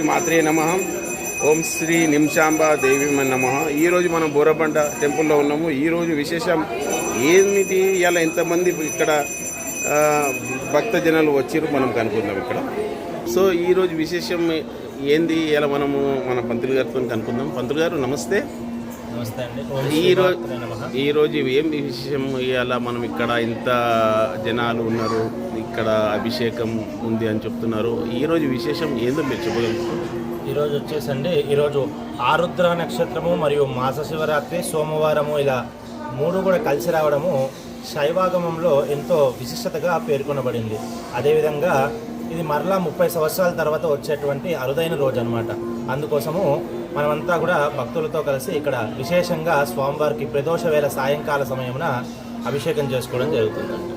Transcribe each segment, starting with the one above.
మాత్రే నమః. ఓం శ్రీ నిమిషాంబ దేవి నమః. ఈరోజు మనం బోరబండ టెంపుల్లో ఉన్నాము. ఈరోజు విశేషం ఏమిటి, ఇలా ఎంతమంది ఇక్కడ భక్తజనాలు వచ్చారు మనం కనుక్కుందాం ఇక్కడ. సో ఈరోజు విశేషం ఏంది, ఇలా మనము మన పంతులు గారితో కనుక్కుందాం. పంతులు గారు నమస్తే. నమస్తే అండి. ఈరోజు ఏం విశేషం, ఇలా మనం ఇక్కడ ఇంత జనాలు ఉన్నారు, ఇక్కడ అభిషేకం ఉంది అని చెప్తున్నారు. ఈరోజు విశేషం ఏందో మీరు చెప్పగలుగుతారు? ఈరోజు వచ్చేసండి, ఈరోజు ఆరుద్ర నక్షత్రము మరియు మాస శివరాత్రి సోమవారము ఇలా మూడు కూడా కలిసి రావడము శైవాగమంలో ఎంతో విశిష్టతగా పేర్కొనబడింది. అదేవిధంగా ఇది మరలా 30 సంవత్సరాల తర్వాత వచ్చేటువంటి అరుదైన రోజు అనమాట. అందుకోసము మనమంతా కూడా భక్తులతో కలిసి ఇక్కడ విశేషంగా స్వామివారికి ప్రదోష వేళ సాయంకాల సమయమున అభిషేకం చేసుకోవడం జరుగుతుందండి.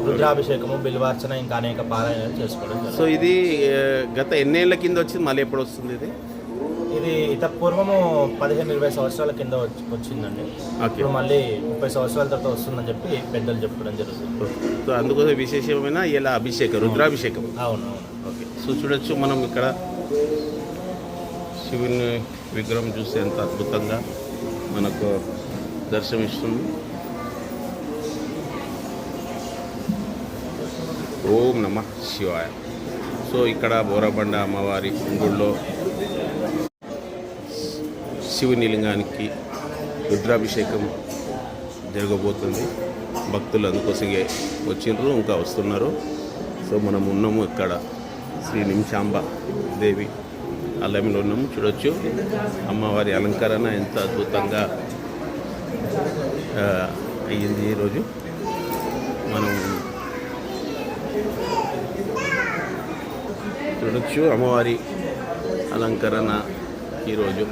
రుద్రాభిషేకము, బిల్వార్చన, ఇంకా అనేక పారాయణాలు చేసుకోవడం. సో ఇది గత ఎన్నేళ్ల కింద వచ్చింది, మళ్ళీ ఎప్పుడు వస్తుంది? ఇది పూర్వము 15-20 సంవత్సరాల కింద వచ్చిందండి. ఇప్పుడు మళ్ళీ 30 సంవత్సరాల తర్వాత వస్తుందని చెప్పి పెద్దలు చెప్పుకోవడం జరుగుతుంది. సో అందుకోసం విశేషమైన ఇలా అభిషేకం, రుద్రాభిషేకం. అవును. ఓకే. సో చూడొచ్చు మనం ఇక్కడ శివుని విగ్రహం చూస్తే ఎంత అద్భుతంగా మనకు దర్శనమిస్తుంది. ఓం నమః శివాయ. సో ఇక్కడ బోరబండ అమ్మవారి గుడిలో శివుని లింగానికి రుద్రాభిషేకం జరగబోతుంది. భక్తులు అందుకోసమే వచ్చిండ్రు, ఇంకా వస్తున్నారు. సో మనం ఉన్నాము ఇక్కడ శ్రీ నిమిషాంబ దేవి ఆలయంలో ఉన్నాము. చూడొచ్చు అమ్మవారి అలంకరణ ఎంత అద్భుతంగా అయ్యింది. ఈరోజు మనం చూడొచ్చు అమ్మవారి అలంకరణ ఈరోజు.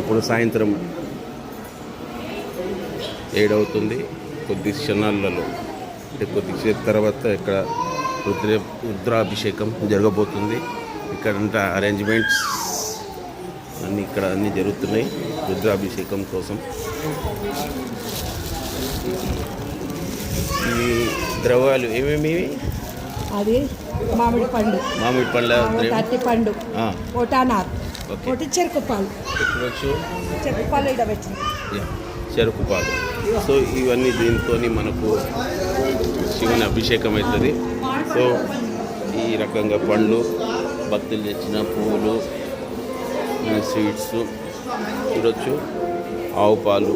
ఇప్పుడు సాయంత్రం 7 అవుతుంది. కొద్ది క్షణాలలో కొద్దిసేపు తర్వాత ఇక్కడ రుద్రాభిషేకం జరగబోతుంది. ఇక్కడ అరేంజ్మెంట్స్ అన్నీ జరుగుతున్నాయి రుద్రాభిషేకం కోసం. ఈ ద్రవ్యాలు ఏమేమి? అది మామిడి పండు, అరటి పండు, కోటానార్, చెరుకు పాలు, చెరుకు పాలు. సో ఇవన్నీ దీంతో మనకు శివుని అభిషేకం అవుతుంది. సో ఈ రకంగా పండ్లు, భక్తులు తెచ్చిన పువ్వులు, స్వీట్స్ చూడొచ్చు, ఆవు పాలు.